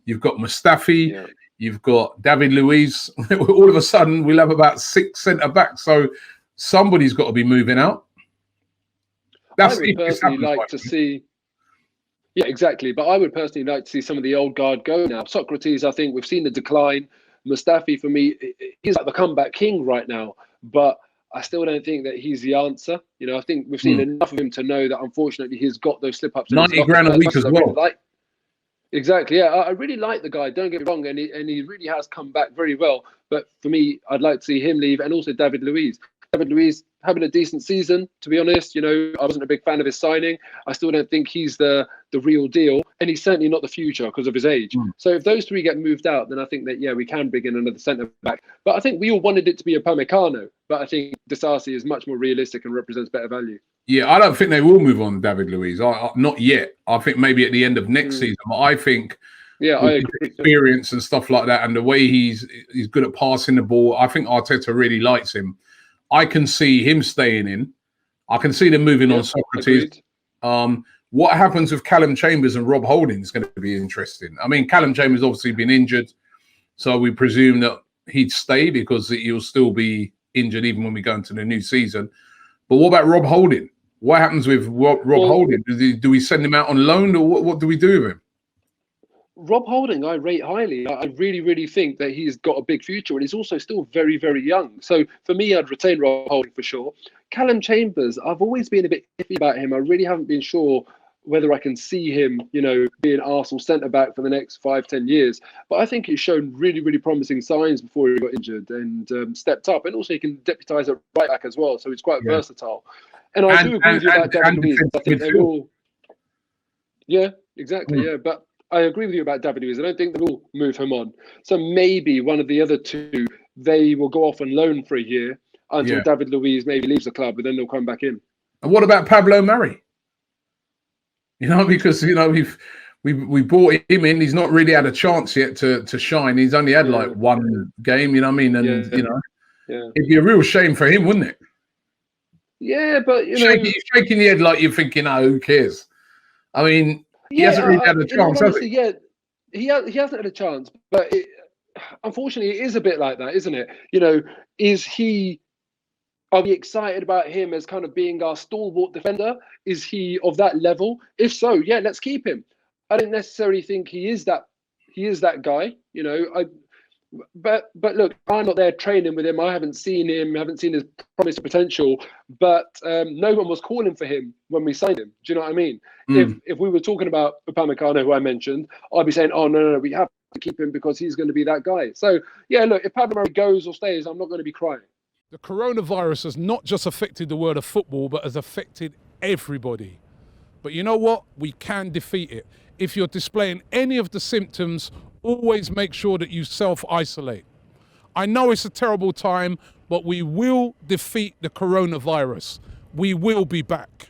You've got Mustafi. Yeah. You've got David Luiz. All of a sudden, we'll have about 6 centre backs. So somebody's got to be moving out. I would personally like to see. Yeah, exactly. But I would personally like to see some of the old guard go now. Socrates, I think we've seen the decline. Mustafi, for me, he's like the comeback king right now. But I still don't think that he's the answer. You know, I think we've seen enough of him to know that unfortunately he's got those slip-ups. 90 grand a week as well. Exactly. Yeah, I really like the guy. Don't get me wrong, and he really has come back very well. But for me, I'd like to see him leave, and also David Luiz. David Luiz having a decent season, to be honest. You know, I wasn't a big fan of his signing. I still don't think he's the real deal, and he's certainly not the future because of his age. So if those three get moved out, then I think that we can bring in another centre back. But I think we all wanted it to be a Upamecano, but I think Disasi is much more realistic and represents better value. Yeah, I don't think they will move on David Luiz. Not yet. I think maybe at the end of next season. But I think, I agree. Experience and stuff like that, and the way he's good at passing the ball, I think Arteta really likes him. I can see him staying in. I can see them moving on Socrates. What happens with Callum Chambers and Rob Holding is going to be interesting. I mean, Callum Chambers obviously been injured, so we presume that he'd stay because he'll still be injured even when we go into the new season. But what about Rob Holding? What happens with Rob Holding? Do we send him out on loan, or what do we do with him? Rob Holding, I rate highly. I really, really think that he's got a big future, and he's also still very, very young. So for me, I'd retain Rob Holding for sure. Callum Chambers, I've always been a bit iffy about him. I really haven't been sure whether I can see him, being Arsenal centre-back for the next 5-10 years. But I think he's shown really, really promising signs before he got injured and stepped up. And also he can deputise at right-back as well, so he's quite versatile. And I do agree with you about David Luiz. I think they will... Yeah, exactly, yeah. But I agree with you about David Luiz. I don't think they will move him on. So maybe one of the other two, they will go off on loan for a year until David Luiz maybe leaves the club, but then they'll come back in. And what about Pablo Mari? Because we brought him in. He's not really had a chance yet to shine. He's only had like one game. You know what I mean? And it'd be a real shame for him, wouldn't it? Yeah, but you're shaking your head like you're thinking, "Oh, who cares?" I mean, he hasn't really had a chance, has he? Yeah, he hasn't had a chance, but unfortunately, it is a bit like that, isn't it? Are we excited about him as kind of being our stalwart defender? Is he of that level? If so, let's keep him. I don't necessarily think he is that guy. But look, I'm not there training with him. I haven't seen him. Haven't seen his promise of potential. But no one was calling for him when we signed him. Do you know what I mean? If we were talking about Upamecano, who I mentioned, I'd be saying, "Oh no, we have to keep him because he's going to be that guy." So look, if Pablo Mari goes or stays, I'm not going to be crying. The coronavirus has not just affected the world of football, but has affected everybody. But you know what? We can defeat it. If you're displaying any of the symptoms, always make sure that you self-isolate. I know it's a terrible time, but we will defeat the coronavirus. We will be back.